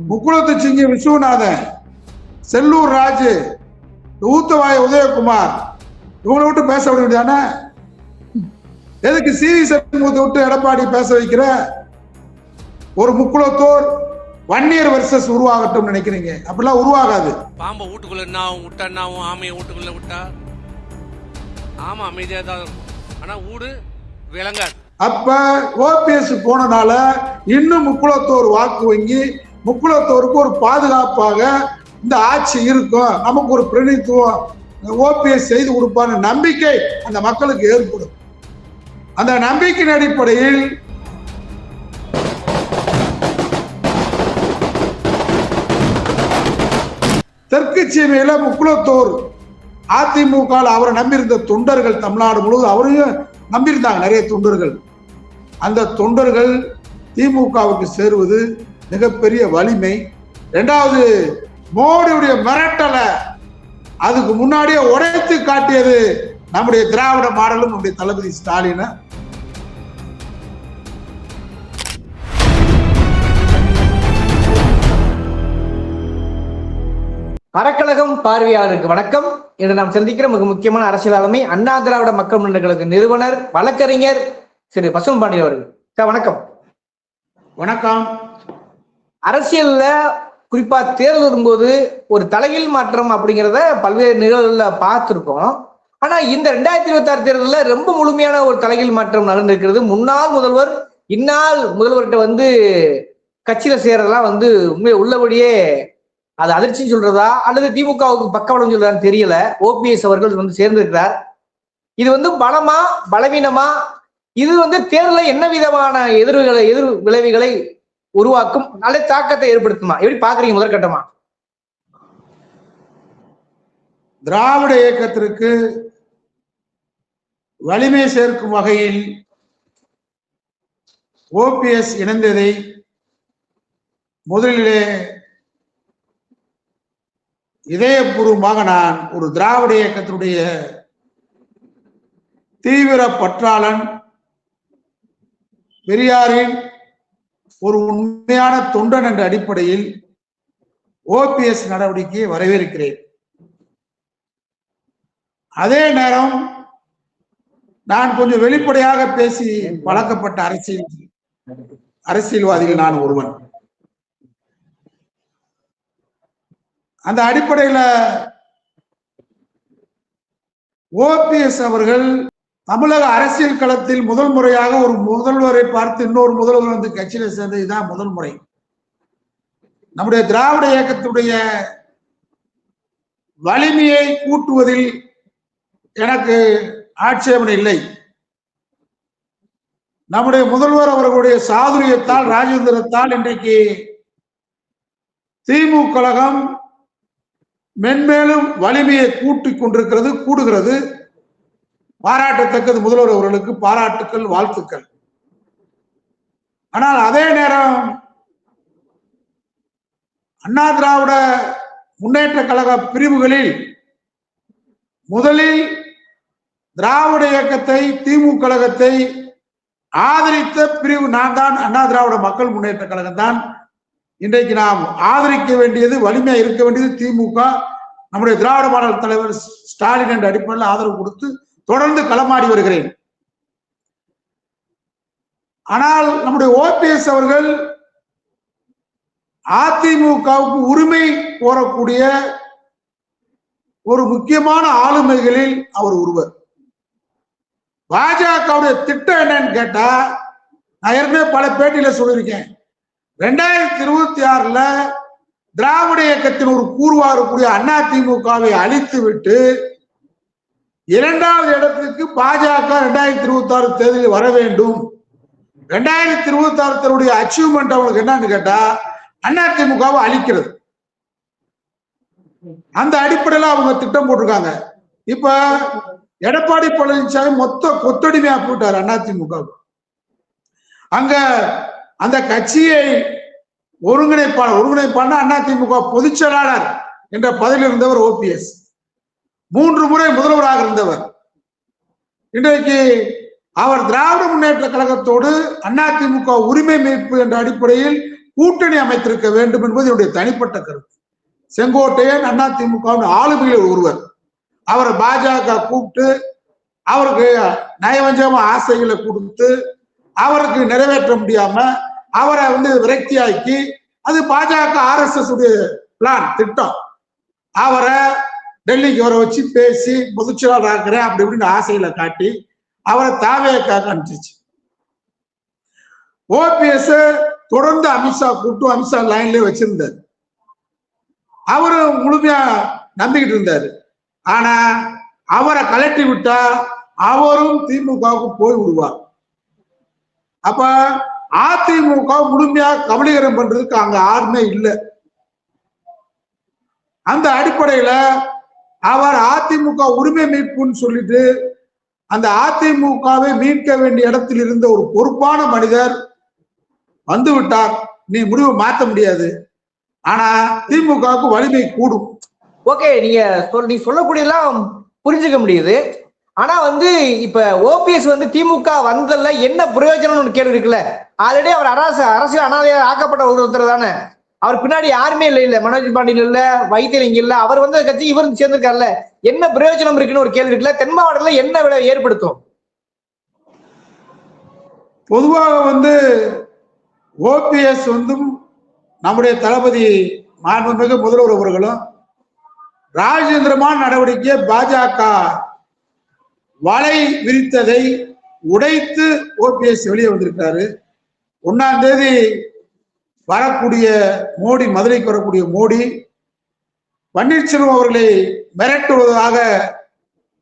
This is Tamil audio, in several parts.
முக்குளத்து சிங்கி விஸ்வநாதன், செல்லூர் ராஜு, ஊத்தவாய உதயகுமார் இவங்களை விட்டு பேச விட வேண்டியதானே? எதுக்கு சிவி சண்முகத்தை விட்டு எடப்பாடி பேச வைக்கிற? ஒரு முக்குளத்தோர் வன்னியர் வெர்சஸ் உருவாகட்டும் நினைக்கிறீங்க? அப்படிலாம் உருவாகாது. பாம்பை வீட்டுக்குள்ள என்னாவும் விட்டா என்னாவும், ஆமையை வீட்டுக்குள்ள விட்டா ஆமா அமைதியா தான் இருக்கும், ஆனா ஊடு விளங்காது. அப்ப ஓபிஎஸ் போனனால இன்னும் முக்குளத்தோர் வாக்கு வங்கி, முக்குளத்தோருக்கு ஒரு பாதுகாப்பாக இந்த ஆட்சி இருக்கும், நமக்கு ஒரு பிரதிநிதித்துவம் ஓபிஎஸ் செய்து கொடுப்பான நம்பிக்கை அந்த மக்களுக்கு ஏற்படும். அந்த நம்பிக்கையின் அடிப்படையில் தெற்கு சீமையில முக்குளத்தோர் அதிமுக அவரை நம்பியிருந்த தொண்டர்கள் தமிழ்நாடு முழுவதும் அவரையும் நம்பியிருந்தாங்க நிறைய தொண்டர்கள். அந்த தொண்டர்கள் திமுகவுக்கு சேருவது மிகப்பெரிய வலிமை. இரண்டாவது, மோடியுடைய மிரட்டலை அதுக்கு முன்னாடியே உடைத்து காட்டியது நம்முடைய திராவிட மாடலும் நம்முடைய தளபதி ஸ்டாலின். அறக்கழகம் பார்வையாளருக்கு வணக்கம். இன்று நாம் சந்திக்கிற மிக முக்கியமான அரசியல் ஆளுமை அண்ணா திராவிட மக்கள் முன்னேற்ற நிறுவனர் வழக்கறிஞர் திரு பசும்பாண்டி அவர்கள். சார் வணக்கம். வணக்கம். அரசியல்ல குறிப்பா தேர்தல் வரும்போது ஒரு தலைகீழ் மாற்றம் அப்படிங்கிறத பல்வேறு நிகழ்வுல பார்த்திருக்கோம். ஆனா இந்த 2026 தேர்தலில் ரொம்ப முழுமையான ஒரு தலைகீழ் மாற்றம் நடந்திருக்கிறது. முன்னாள் முதல்வர் இந்நாள் முதல்வர்கிட்ட கட்சியில சேர்றதெல்லாம் உண்மை உள்ளபடியே அது அதிர்ச்சின்னு சொல்றதா அல்லது திமுகவுக்கு பக்கபலம் சொல்றதான்னு தெரியல. ஓபிஎஸ் அவர்கள் சேர்ந்திருக்கிறார். இது பலமா பலவீனமா? இது தேர்தலில் என்ன விதமான எதிர் விளைவுகளை உருவாக்கும், நல்ல தாக்கத்தை ஏற்படுத்துமா? எப்படி பாக்குறீங்க முதற்கட்டமா? திராவிட இயக்கத்திற்கு வலிமை சேர்க்கும் வகையில் ஓபிஎஸ் இணைந்ததை முதலிலே இதயபூர்வமாக நான் ஒரு திராவிட இயக்கத்தினுடைய தீவிர பற்றாளன், பெரியாரின் ஒரு உண்மையான தொண்டன் என்ற அடிப்படையில் ஓபிஎஸ் நடவடிக்கையை வரவேற்கிறேன். அதே நேரம் நான் கொஞ்சம் வெளிப்படையாக பேசி பழக்கப்பட்ட அரசியல்வாதிகள் நான் ஒருவன். அந்த அடிப்படையில் ஓபிஎஸ் அவர்கள் தமிழக அரசியல் களத்தில் முதல் முறையாக ஒரு முதல்வரை பார்த்து இன்னொரு முதல்வர் கட்சியில சேர்ந்தது இதுதான் முதல் முறை. நம்முடைய திராவிட இயக்கத்துடைய வலிமையை கூட்டுவதில் எனக்கு ஆட்சேபனை இல்லை. நம்முடைய முதல்வர் அவர்களுடைய சாதுரியத்தால், ராஜேந்திரத்தால் இன்றைக்கு திமுக கழகம் மென்மேலும் வலிமையை கூட்டிக் கொண்டிருக்கிறது, கூடுகிறது. பாராட்டத்தக்கது முதல்வர் அவர்களுக்கு பாராட்டுக்கள், வாழ்த்துக்கள். ஆனால் அதே நேரம் அண்ணா திராவிட முன்னேற்ற கழக பிரிவுகளில் முதலில் திராவிட இயக்கத்தை, திமுக கழகத்தை ஆதரித்த பிரிவு நான் தான். அண்ணா திராவிட மக்கள் முன்னேற்ற கழகம் தான். இன்றைக்கு நாம் ஆதரிக்க வேண்டியது, வலிமையா இருக்க வேண்டியது திமுக. நம்முடைய திராவிட மாடல் தலைவர் ஸ்டாலின் என்ற அடிப்படையில் ஆதரவு கொடுத்து தொடர்ந்து களமாடி வருகிறேன். ஆனால் நம்முடைய ஓபிஎஸ் அவர்கள் அதிமுகவுக்கு உரிமை கோரக்கூடிய ஒரு முக்கியமான ஆளுமைகளில் அவர் ஒருவர். பாஜகவுடைய திட்டம் என்னன்னு கேட்டா, நான் ஏற்கனவே பல பேட்டியில சொல்லியிருக்கேன். 2026 திராவிட இயக்கத்தின் ஒரு கூறுவாக இருக்கக்கூடிய அதிமுகவை அழித்து விட்டு இரண்டாவது இடத்துக்கு பாஜக 2026 தேர்தலில் வர வேண்டும். 2026 தேர்தலுடைய அச்சீவ்மெண்ட் அவங்களுக்கு என்னன்னு கேட்டா அதிமுகவை அழிக்கிறது. அந்த அடிப்படையில் அவங்க திட்டம் போட்டிருக்காங்க. இப்ப எடப்பாடி பழனிசாமி மொத்த கொத்தடிமையா போட்டார் அதிமுக. அங்க அந்த கட்சியை ஒருங்கிணைப்பான அதிமுக பொதுச் செயலாளர் என்ற பதவியில் இருந்தவர் ஓபிஎஸ். 3 முறை முதல்வராக இருந்தவர். இன்றைக்கு அவர் திராவிட முன்னேற்ற கழகத்தோடு அதிமுக உரிமை மீட்பு என்ற அடிப்படையில் கூட்டணி அமைத்திருக்க வேண்டும் என்பது என்னுடைய தனிப்பட்ட கருத்து. செங்கோட்டையன் அதிமுக ஆளுமையில் ஒருவர். அவரை பாஜக கூப்பிட்டு அவருக்கு நயவஞ்சமா ஆசைகளை கொடுத்து அவருக்கு நிறைவேற்ற முடியாம அவரை விரக்தியாக்கி, அது பாஜக RSS உடைய பிளான் திட்டம். அவரை டெல்லிக்கு வர வச்சு பேசி பொதுச்செயலாளர் ஆக்குறேன் அப்படி இப்படின்னு ஆசைகளை காட்டி அவரை தாவேக்காக அனுப்பிச்சிச்சு. OPS தொடர்ந்து அமித்ஷா கூப்பிட்டு அமித்ஷா லைன்லயே வச்சிருந்தார். அவரு முழுமையா நம்பிக்கிட்டு இருந்தாரு. ஆனா அவரை கலட்டி விட்டா அவரும் திமுகவுக்கு போய் விடுவார். அப்ப அதிமுக முழுமையா கபலீகரம் பண்றதுக்கு அங்க யாருமே இல்லை. அந்த அடிப்படையில அவர் அதிமுக உரிமை மீட்புன்னு சொல்லிட்டு அந்த அதிமுகவை மீட்க வேண்டிய இடத்தில் இருந்த ஒரு பொறுப்பான மனிதர் வந்து விட்டார். நீ முடிவு மாற்ற முடியாது, ஆனா திமுகவுக்கு வலிமை கூடும். ஓகே, நீங்க சொல்லக்கூடியதெல்லாம் புரிஞ்சுக்க முடியுது. ஆனா இப்ப OPS திமுக வந்ததுல என்ன பிரயோஜனம்னு கேள்வி இருக்குல்ல. ஆல்ரெடி அவர் அரசியல் அனாதையா ஆக்கப்பட்ட ஒருத்தர் தானே. அவர் பின்னாடி யாருமே இல்ல, மனோஜ் பாண்டியன் இல்ல, வைத்தியலிங்கம் இல்ல, அவர் கட்சி இவர் சேர்ந்திருக்காருல்ல, என்ன பிரயோஜனம் இருக்குன்னு ஒரு கேள்வி இருக்குல்ல. தென் மாவட்டத்துல என்ன விலை ஏற்படுத்தும்? பொதுவாக OPS நம்முடைய தளபதி மாண்புமிகு முதல்வர் அவர்களும் ராஜேந்திரமான நடவடிக்கை பாஜக வலை விரித்ததை உடைத்து OPS வெளியே வந்திருக்காரு. 1ஆம் தேதி வரக்கூடிய மோடி, மதுரைக்கு வரக்கூடிய மோடி பன்னீர்செல்வம் அவர்களை மிரட்டுவதாக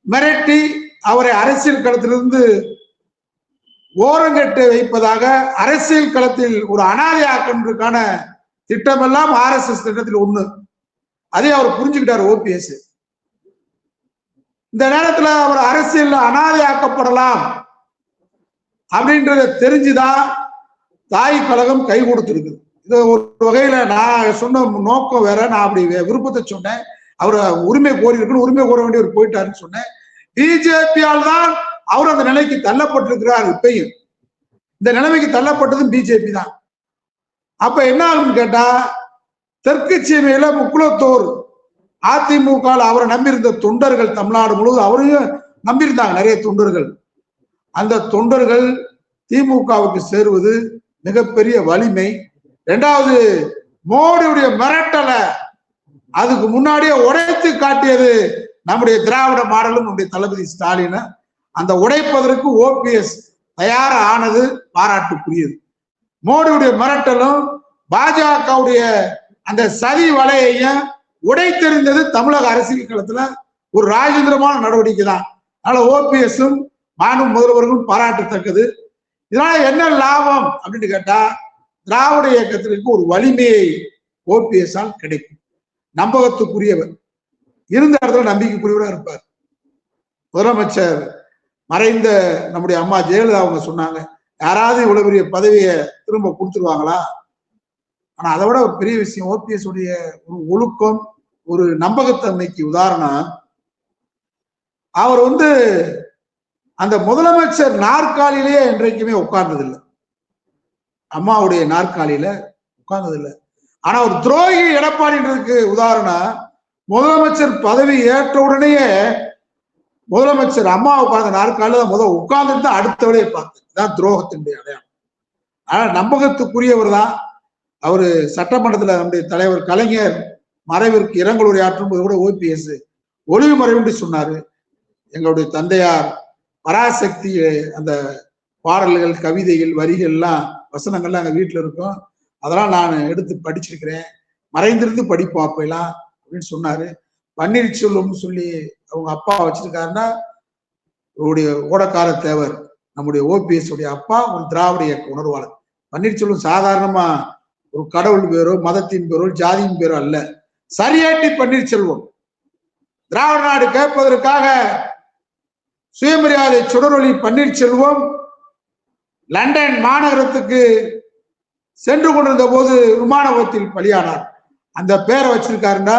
மிரட்டி அவரை அரசியல் களத்திலிருந்து ஓரங்கட்டு வைப்பதாக அரசியல் களத்தில் ஒரு அனாதையாக்குவதற்கான திட்டமெல்லாம் RSS திட்டத்தில் ஒண்ணு. அதே அவர் புரிஞ்சுக்கிட்டார் OPS. இந்த நேரத்துல அவர் அரசியல் அனாதையாக்கப்படலாம் அப்படின்றத தெரிஞ்சுதான் தாய் கழகம் கை கொடுத்திருக்கு. இது ஒரு வகையில நான் சொன்ன நோக்கம் வேற, நான் அப்படி விருப்பத்தை சொன்னேன். அவர் உரிமை கோரி இருக்கணும், உரிமை கோர வேண்டியவர் போயிட்டாருன்னு சொன்னேன். பிஜேபியால் தான் அவர் அந்த நிலைக்கு தள்ளப்பட்டிருக்கிறார். இப்பயும் இந்த நிலைமைக்கு தள்ளப்பட்டதும் பிஜேபி தான். அப்ப என்ன ஆகுன்னு கேட்டா, தெற்கு சீமையில முக்குளத்தூர் அதிமுக அவரை நம்பியிருந்த தொண்டர்கள் தமிழ்நாடு முழுவதும் அவரையும் நம்பியிருந்தாங்க நிறைய தொண்டர்கள். அந்த தொண்டர்கள் திமுகவுக்கு சேருவது மிகப்பெரிய வலிமை. 2வது மோடியுடைய மிரட்டலை அதுக்கு முன்னாடியே உடைத்து காட்டியது நம்முடைய திராவிட மாடலும் நம்முடைய தளபதி ஸ்டாலின். அந்த உடைப்பதற்கு OPS தயாரா ஆனது பாராட்டுக்குரியது. மோடியுடைய மிரட்டலும் பாஜகவுடைய அந்த சதி வலையையும் உடைத்தெறிந்தது தமிழக அரசியல் களத்துல ஒரு ராஜேந்திரமான நடவடிக்கை தான். அதனால OPSம் மாண்பு முதல்வர்களும் பாராட்டத்தக்கது. இதனால என்ன லாபம் அப்படின்னு கேட்டா, திராவிட இயக்கத்திற்கு ஒரு வலிமையை OPS-ஆல் கிடைக்கும். நம்பகத்துக்குரியவர், இருந்த இடத்துல நம்பிக்கைக்குரியவரா இருப்பார். முதலமைச்சர் மறைந்த நம்முடைய அம்மா ஜெயலலிதா அவங்க சொன்னாங்க, யாராவது இவ்வளவு பெரிய பதவியை திரும்ப கொடுத்துருவாங்களா? ஆனா அதை விட ஒரு பெரிய விஷயம் OPS உடைய ஒரு ஒழுக்கம், ஒரு நம்பகத்தன்மைக்கு உதாரணம், அவர் அந்த முதலமைச்சர் நாற்காலியிலேயே என்றைக்குமே உட்கார்ந்ததில்லை. அம்மாவுடைய நாற்காலியில உட்கார்ந்ததில்லை. ஆனா ஒரு துரோகி எடப்பாடின்றதுக்கு உதாரணம், முதலமைச்சர் பதவி ஏற்ற உடனேயே முதலமைச்சர் அம்மா உட்கார்ந்த நாற்காலில முதல் உட்கார்ந்துட்டு தான் அடுத்த வேலையை பார்த்தேன். இதுதான் துரோகத்தினுடைய அடையாளம். ஆனா நம்பகத்துக்குரியவர் தான். அவரு சட்டமன்றத்துல நம்முடைய தலைவர் கலைஞர் மறைவிற்கு இரங்கல் உரையாற்றும் போது கூட OPS ஒளிவு மறைவுன்னு சொன்னாரு. எங்களுடைய தந்தையார் பராசக்தி அந்த பாடல்கள், கவிதைகள், வரிகள் எல்லாம், வசனங்கள்லாம் எங்க வீட்டுல இருக்கும். அதெல்லாம் நான் எடுத்து படிச்சிருக்கிறேன், மறைந்திருந்து படிப்போம் அப்பெல்லாம் அப்படின்னு சொன்னாரு. பன்னீர்செல்வம்னு சொல்லி அவங்க அப்பா வச்சிருக்காருன்னா, அவருடைய ஓடக்கார தேவர் நம்முடைய OPS உடைய அப்பா ஒரு திராவிட இயக்க உணர்வாளர். பன்னீர்செல்வம் சாதாரணமா ஒரு கடவுள் பேரோ மதத்தின் பேரோ ஜாதியின் பேரோ அல்ல. சரியாட்டி பன்னீர்செல்வம் திராவிட நாடு கேட்பதற்காக சுயமரியாதை சுடரொளி பன்னீர்செல்வம் லண்டன் மாநகரத்துக்கு சென்று கொண்டிருந்த போது விமான விபத்தில் பலியானார். அந்த பேரை வச்சிருக்காருன்னா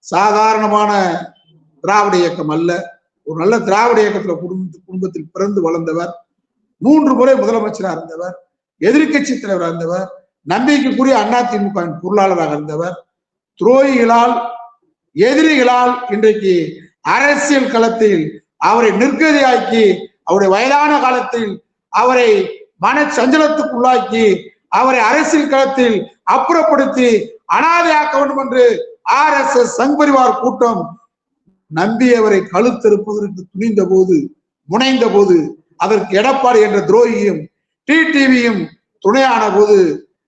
சாதாரணமான திராவிட இயக்கம் அல்ல. ஒரு நல்ல திராவிட இயக்கத்துல குடும்பத்தில் பிறந்து வளர்ந்தவர், 3 முறை முதலமைச்சராக இருந்தவர், எதிர்கட்சி தலைவராக இருந்தவர், நம்பிக்கைக்குரிய அதிமுக பொருளாளராக இருந்தவர். துரோகிகளால், எதிரிகளால் இன்றைக்கு அரசியல் களத்தில் அவரை நிர்கதியாக்கி, அவருடைய வயதான காலத்தில் அவரை மன சஞ்சலத்துக்குள்ளாக்கி, அவரை அரசியல் களத்தில் அப்புறப்படுத்தி அனாதையாக்க வேண்டும் என்று RSS சங் பரிவார் கூட்டம் நம்பியவரை கழுத்தறுப்பதற்கு துணிந்த போது, முனைந்த போது, அதற்கு எடப்பாடி என்ற துரோகியும் டிடிவியும் துணையான போது,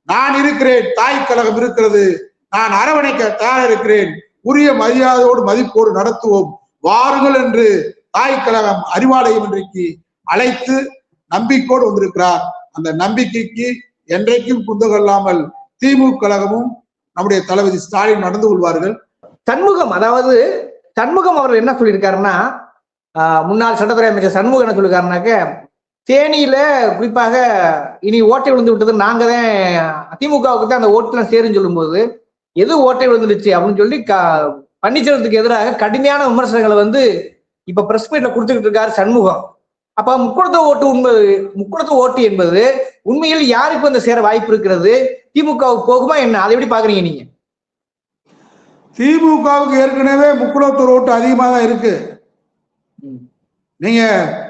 நான் இருக்கிறேன், தாய் கழகம் இருக்கிறது, நான் அரவணைக்க தயார் இருக்கிறேன், உரிய மரியாதையோடு மதிப்போடு நடத்துவோம், வாருங்கள் என்று தாய் கழகம் அறிவாலயம் இன்றைக்கு அழைத்து நம்பிக்கையோடு வந்திருக்கிறார். அந்த நம்பிக்கைக்கு என்றைக்கும் குந்தகல்லாமல் திமுக கழகமும் நம்முடைய தளபதி ஸ்டாலின் நடந்து கொள்வார்கள். சண்முகம், அதாவது சண்முகம் அவர்கள் என்ன சொல்லியிருக்காருன்னா, முன்னாள் சட்டத்துறை அமைச்சர் சண்முகம் என்ன சொல்லியிருக்காருனாக்க, தேனியில குறிப்பாக இனி ஓட்டை விழுந்து விட்டது, நாங்க தான் திமுகவுக்கு தான் அந்த ஓட்டுல சேருன்னு சொல்லும்போது எது ஓட்டை விழுந்துடுச்சு அப்படின்னு சொல்லி பன்னீர்செல்வத்துக்கு எதிராக கடுமையான விமர்சனங்களை இப்ப பிரஸ் மீட்ல கொடுத்துக்கிட்டு இருக்காரு சண்முகம். அப்ப முக்குளத்து ஓட்டு என்பது உண்மையில் யாருக்கு வந்து சேர வாய்ப்பு இருக்கிறது? திமுகவுக்கு போகுமா என்ன? அதை எப்படி பாக்குறீங்க நீங்க? திமுகவுக்கு ஏற்கனவே முக்குளத்தூர் ஓட்டு அதிகமா தான் இருக்கு. நீங்க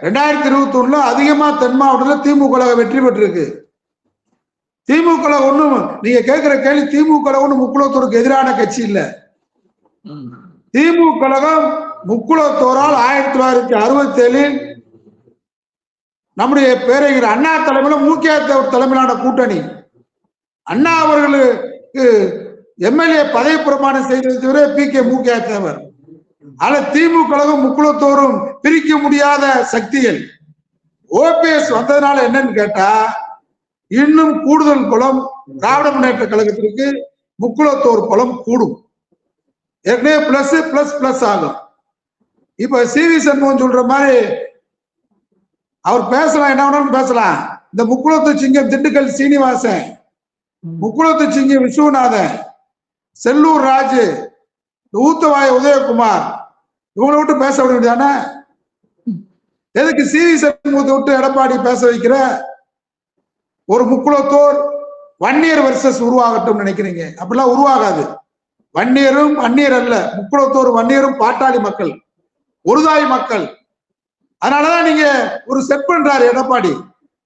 2021 அதிகமா தென் மாவட்டத்தில் திமுக வெற்றி பெற்றிருக்கு. திமுக ஒண்ணும் நீங்க கேட்கிற கேள்வி, திமுக ஒண்ணும் முக்குளத்தூருக்கு எதிரான கட்சி இல்ல. திமுக கழகம் முக்குளத்தூரால் 1967 நம்முடைய பேரறிஞர் அண்ணா தலைமையில மூக்கியா தலைமையிலான கூட்டணி. அண்ணா அவர்களுக்கு எம்எல்ஏ பதவி பிரமாணம் செய்தவரே PK மூக்கியா தேவர். ஆனா திமுக கழகம் முக்குளத்தோறும் பிரிக்க முடியாத சக்திகள். OPS வந்ததுனால என்னன்னு கேட்டா, இன்னும் கூடுதல் குளம் திராவிட முன்னேற்ற கழகத்திற்கு முக்குளத்தோர் குளம் கூடும். ஏற்கனவே பிளஸ் பிளஸ் பிளஸ் ஆகும். இப்ப CV சண்முகம் சொல்ற மாதிரி அவர் பேசலாம், என்ன வேணாலும் பேசலாம். இந்த முக்குளத்து சிங்கம் திண்டுக்கல் சீனிவாசன், முக்குளத்து சிங்கம் விஸ்வநாதன், செல்லூர் ராஜு, ஊத்தவாய உதயகுமார், இவங்களை விட்டு பேச வேண்டியதானே? எதுக்கு CV சண்முகத்தை விட்டு எடப்பாடி பேச வைக்கிற? ஒரு முக்குளத்தோர் வன்னியர் வெர்சஸ் உருவாகட்டும் நினைக்கிறீங்க? அப்படிலாம் உருவாகாது. வன்னியரும் அந்நியர் அல்ல. முக்குளத்தோர் வன்னியரும் பாட்டாளி மக்கள், ஒருதாய் மக்கள். அதனாலதான் நீங்க ஒரு செட் பண்றாரு எடப்பாடி.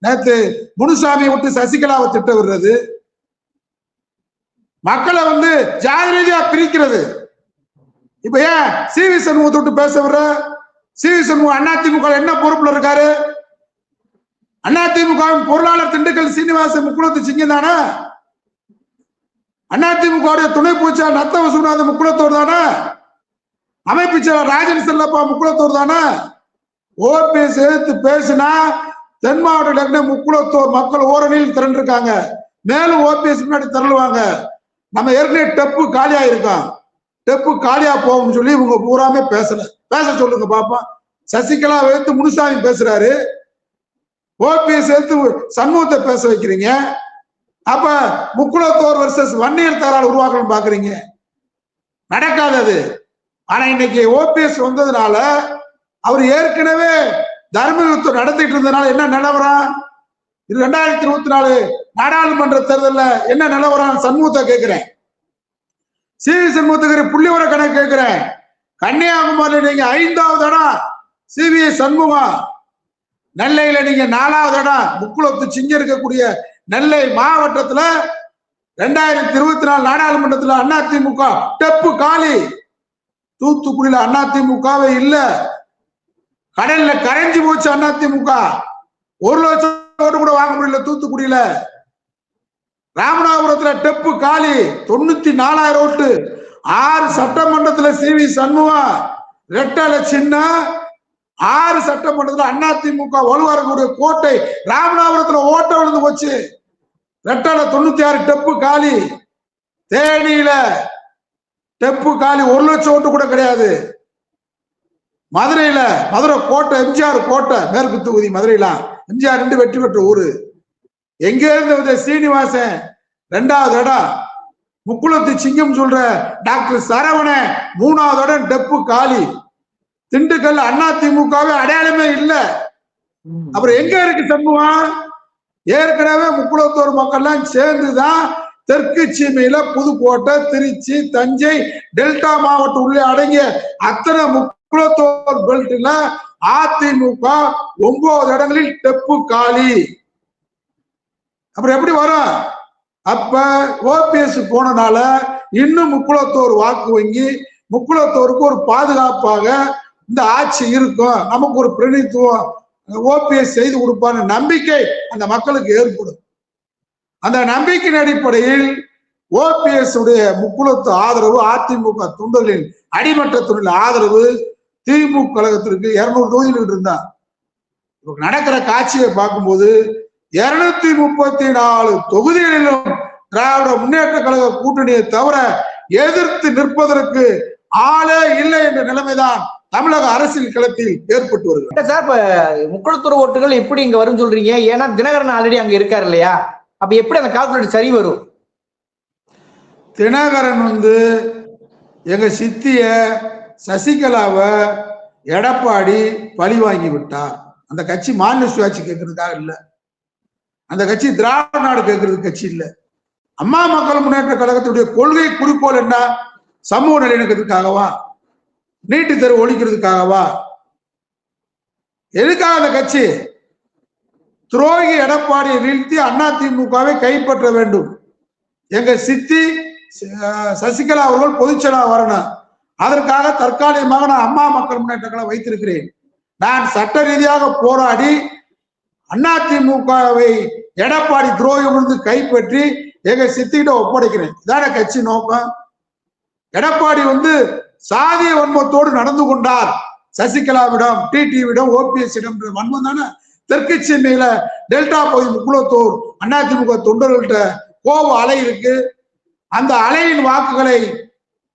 நேத்து முனுசாமியை விட்டு சசிகலாவை திட்ட விடுறது, மக்களை ஜாதி ரீதியா பிரிக்கிறது. இப்ப ஏன் CV சண்முகத்தை விட்டு பேச விடுற? CV சண்முகம் அதிமுக என்ன பொறுப்புல இருக்காரு? அதிமுக பொருளாளர் திண்டுக்கல் சீனிவாசன் முக்குளத்து சிங்கம் தானே? அதிமுக துணை பூச்சாளர் நத்த விஸ்வநாதன் முக்குளத்தோர் தானே? அமைப்பு செயலர் ராஜன் செல்லப்பா முக்குளத்தோர் தானே? OPS எதிர்த்து பேசினா தென் மாவட்ட முக்குளத்தோர் மக்கள் ஓரணியில் திரண்டிருக்காங்க. மேலும் OPS முன்னாடி திரளுவாங்க. நம்ம ஏற்கனவே டெப்பு காலியா இருக்கோம், டெப்பு காலியா போகும்னு சொல்லி இவங்க பூராமே பேச சொல்லுங்க பாப்பா. சசிகலா எடுத்து முனுசாமி பேசுறாரு, OPS எடுத்து சண்முகத்தை பேச வைக்கிறீங்க. அப்ப முக்குளத்தோர் வெர்சஸ் வன்னியர் தாரால் உருவாக்கணும் பாக்குறீங்க, நடக்காது அது. ஆனா இன்னைக்கு OPS வந்ததுனால, அவர் ஏற்கனவே தர்ம யுத்தம் நடத்திட்டு இருந்ததுனால என்ன நிலவரம்? இது 2024 நாடாளுமன்ற தேர்தலில் என்ன நிலவரம்? சண்முகத்தை கேட்கிறேன், CV சண்முகத்துக்கு புள்ளிவர கணக்கு கேட்கிறேன். கன்னியாகுமரியில நீங்க 5வது இடம் CV சண்முகம், நெல்லையில நீங்க 4வது இடம். முக்குளத்து சிங்கம் இருக்கக்கூடிய நெல்லை மாவட்டத்துல 2024 நாடாளுமன்றத்துல அதிமுக டெப்பு காலி. தூத்துக்குடியில அதிமுகவே இல்ல, கடல்ல கரைஞ்சி போச்சு அதிமுக. 1 லட்சம் ஓட்டு கூட வாங்க முடியல தூத்துக்குடியில. ராமநாதபுரத்துல டெப்பு காலி, 94,000 ஓட்டு. 6 சட்டமன்றத்துல CV சண்முகம் ரெட்டலை சின்ன, 6 சட்டமன்றத்துல அதிமுக வலுவாரக்கூடிய கோட்டை. ராமநாதபுரத்துல ஓட்ட விழுந்து போச்சு, ரெட்டலை 96 டெப்பு காலி. தேனியில டெப்பு காலி, 1 லட்சம் ஓட்டு கூட கிடையாது. மதுரையில மதுரை கோட்டை, எம்ஜிஆர் கோட்டை, மேற்கு தொகுதி மதுரையில எம்ஜிஆர் 2 வெற்றி பெற்ற ஊரு. எங்க இருந்து சீனிவாசன் 2வது இடம். முக்குளத்து சிங்கம் சொல்ற டாக்டர் சரவண 3வது இடம் டெப்பு காலி. திண்டுக்கல் அதிமுகவே அடையாளமே இல்ல. அப்புறம் எங்க இருக்கு சண்முகம்? ஏற்கனவே முக்குளத்தோர் மக்கள் மக்கள்லாம் சேர்ந்துதான் தெற்கு சீமையில புதுக்கோட்டை, திருச்சி, தஞ்சை, டெல்டா மாவட்டம் உள்ளே அடங்கிய அத்தனை முக்குளத்தோர் பெல்ட்ல அதிமுக 9 இடங்களில் டெப்பு காலி. அப்புறம் எப்படி வரும்? அப்ப ஓபிஎஸ் போனனால இன்னும் முக்குளத்தோர் வாக்கு வங்கி, முக்குளத்தோருக்கு ஒரு பாதுகாப்பாக இந்த ஆட்சி இருக்கும், நமக்கு ஒரு பிரதிநிதித்துவம் ஓபிஎஸ் செய்து கொடுப்பான்னு நம்பிக்கை அந்த மக்களுக்கு ஏற்படும். அந்த நம்பிக்கையின் அடிப்படையில் ஓபிஎஸ் உடைய முக்குளத்து ஆதரவு, அதிமுக தொண்டர்களின் அடிமட்ட தொழில் ஆதரவு திமுக கழகத்திற்கு 200 தொகுதிகள் இருந்தா. நடக்கிற காட்சியை பார்க்கும்போது 234 தொகுதிகளிலும் திராவிட முன்னேற்ற கழக கூட்டணியை தவிர எதிர்த்து நிற்பதற்கு ஆளே இல்லை என்ற நிலைமைதான் தமிழக அரசியல் களத்தில் ஏற்பட்டு வருகிறது. சார், இப்ப முக்குளத்தூர் ஓட்டுகள் எப்படி இங்க வரும் சொல்றீங்க? ஏன்னா தினகரன் ஆல்ரெடி அங்க இருக்காரு இல்லையா? அப்ப எப்படி அந்த கால்குலேட் சரி வரும்? தினகரன் எங்க சித்திய சசிகலாவை எடப்பாடி பழி வாங்கி விட்டார். அந்த கட்சி மாநில சுயாட்சி கேட்கறதுக்காக இல்ல, அந்த கட்சி திராவிட நாடு கேட்கறது கட்சி இல்ல. அம்மா மக்கள் முன்னேற்ற கழகத்துடைய கொள்கை குறிக்கோள் என்ன? சமூக நல்லிணக்கத்துக்காகவா? நீட்டு தேர்வு ஒழிக்கிறதுக்காகவா? எதுக்காக அந்த கட்சி? துரோகி எடப்பாடியை வீழ்த்தி அதிமுகவை கைப்பற்ற வேண்டும். எங்க சித்தி சசிகலா அவர்கள் பொதுச்செயலாளர் வரணும். அதற்காக தற்காலிகமாக நான் அம்மா மக்கள் முன்னேற்ற கழகம் வைத்திருக்கிறேன். நான் சட்ட ரீதியாக போராடி அதிமுகவை எடப்பாடி துரோகி கைப்பற்றி எங்க சித்திகிட்ட ஒப்படைக்கிறேன். இதான கட்சி நோக்கம். எடப்பாடி சாதிய வன்மத்தோடு நடந்து கொண்டார். சசிகலாவிடம், டிடிவிடம், ஓபிஎஸ் இடம் வன்மம் தானே. தெற்கு சென்னையில டெல்டா பகுதி முக்குளத்தூர் அதிமுக தொண்டர்கள்ட்ட கோப அலை இருக்கு. அந்த அலையின் வாக்குகளை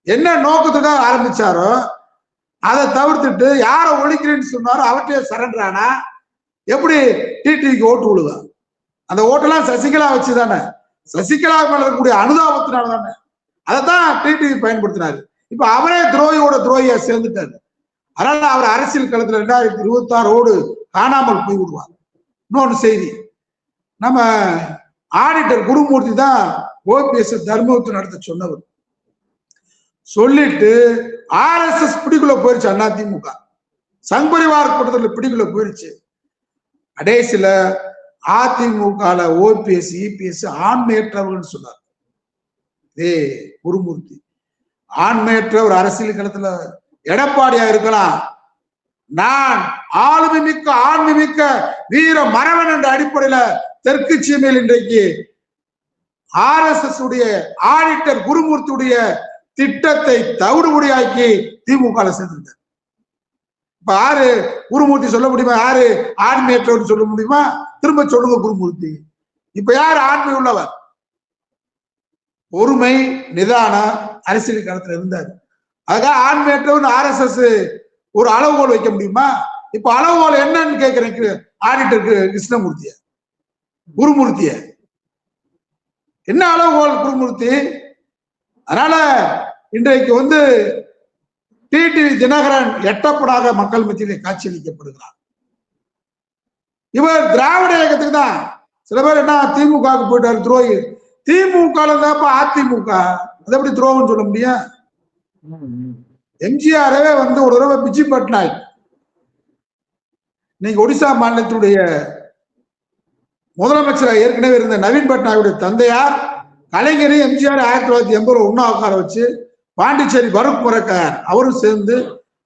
என்ன நோக்கத்துக்காக ஆரம்பிச்சாரோ அதை தவிர்த்துட்டு யாரை ஒழிக்கிறேன்னு சொன்னாரோ அவற்றையே சரண்டர் ஆனா எப்படி டிடிவிக்கு ஓட்டு விழுதா? அந்த ஓட்டெல்லாம் சசிகலா வச்சுதானே, சசிகலா மேல இருக்கக்கூடிய அனுதாபத்தினால தானே. அதைத்தான் டிடிவி பயன்படுத்தினாரு. இப்ப அவரே துரோகியோட துரோகியா சேர்ந்துட்டாரு. அதனால அவர் அரசியல் களத்துல 2026 காணாமல் போய் விடுவார். இன்னொன்று செய்தி, நம்ம ஆடிட்டர் குருமூர்த்தி தான் ஓபிஎஸ் தர்மபுரி நடத்த சொன்னவர். சொல்லிட்டு RSS பிடிக்குள்ள போயிருச்சு. அதிமுக சங்பரிவார் கூட்டத்தில் பிடிக்குள்ள போயிருச்சு. கடைசியில அதிமுக ஓபிஎஸ் இபிஎஸ் ஆண்மையற்றவர்கள் சொன்னார். குருமூர்த்தி ஆண்மையற்ற ஒரு அரசியல் களத்துல எடப்பாடியா இருக்கலாம், நான் ஆளுமை மிக்க ஆண்மை மிக்க வீர மரவன் என்ற அடிப்படையில தெற்கு சீமையில் இன்றைக்கு RSS உடைய ஆடிட்டர் குருமூர்த்தியுடைய திட்டத்தை தவிடுபடியாக்கி திமுக சேர்ந்திருந்தார். இப்ப யாரு குருமூர்த்தி சொல்ல முடியுமா? யாரு ஆண்மையற்றவர் சொல்ல முடியுமா? திரும்ப சொல்லுங்க குருமூர்த்தி. இப்ப யாரு ஆண்மை உள்ளவர்? பொறுமை நிதான அரசியல் களத்துல இருந்தார். அதுக்காக ஆண்மையற்றவர் RSS ஒரு அளவுகோல் வைக்க முடியுமா? இப்ப அளவுகோல் என்னன்னு கேட்கிறேன் ஆடிட்டருக்கு கிருஷ்ணமூர்த்திய குருமூர்த்திய என்ன அளவுகோல் குருமூர்த்தி? அதனால இன்றைக்கு டிடிவி தினகரன் எட்டப்படாத மக்கள் மத்தியிலே காட்சியளிக்கப்படுகிறார். இவர் திராவிட இயக்கத்துக்கு தான். சில பேர் என்ன திமுகவுக்கு போயிட்டாரு துரோகி. திமுக அதிமுக அது எப்படி துரோகம் சொல்ல முடியும்? எம்ஜிஆரவே ஒரு தடவை பிஜி பட்நாயக், நீங்க ஒடிசா மாநிலத்தினுடைய முதலமைச்சராக ஏற்கனவே இருந்த நவீன் பட்நாயக்குடைய தந்தையார் கலைஞரை எம்ஜிஆர் 1980 ஒன்னா உட்கார வச்சு பாண்டிச்சேரி பருக் முறைக்கார் அவரும் சேர்ந்து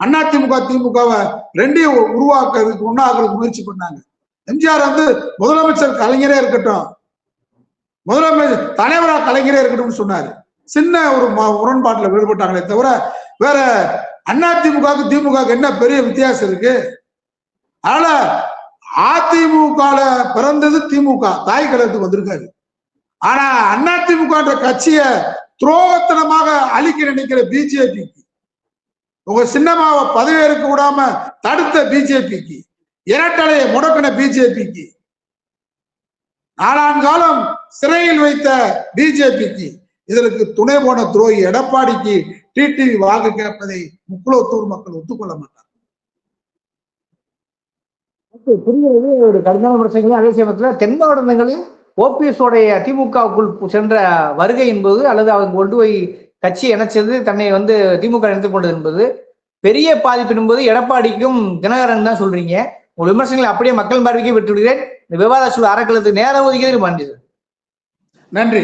அதிமுக திமுகவை ரெண்டையும் உருவாக்குறதுக்கு ஒன்னாக்குறதுக்கு முயற்சி பண்ணாங்க. எம்ஜிஆர் முதலமைச்சர் கலைஞரே இருக்கட்டும், முதலமைச்சர் தலைவரா கலைஞரே இருக்கட்டும் சொன்னாரு. சின்ன ஒரு முரண்பாட்டுல வேறுபட்டாங்களே தவிர வேற அதிமுக திமுக என்ன பெரிய வித்தியாசம் இருக்கு? அதனால அதிமுக பிறந்தது திமுக, தாய் கழகத்துக்கு வந்திருக்காரு. ஆனா அதிமுக கட்சிய துரோகத்தனமாக அழிக்க நினைக்கிற பிஜேபிக்கு, உங்க சின்னமாவை பதவியேற்க விடாம தடுத்த பிஜேபிக்கு, இரட்டலையை முடக்கின பிஜேபிக்கு, 4 காலம் சிறையில் வைத்த பிஜேபிக்கு, இதற்கு துணை போன துரோகி எடப்பாடிக்கு டிடிவி வாக்கு கேட்பதை முக்குளத்தூர் மக்கள் ஒத்துக்கொள்ள மாட்டார். புரிகிறது ஒரு கடுமையான பிரச்சனைகள். அதே சமயத்துல தென் மாவட்டங்களில் ஓபிஎஸ் உடைய திமுகவுக்குள் சென்ற வருகை என்பது அல்லது அவங்க கொண்டு போய் கட்சி இணைச்சது, தன்னை வந்து திமுக இணைத்துக் கொண்டது என்பது பெரிய பாதிப்பு என்பது எடப்பாடிக்கும் தினகரன் தான் சொல்றீங்க. உங்கள் விமர்சனங்களை அப்படியே மக்கள் பார்வைக்கு விட்டு விடுகிறேன். இந்த விவாத சூழல் அறக்கலத்துக்கு நேரம் ஒதுக்கியது நன்றி.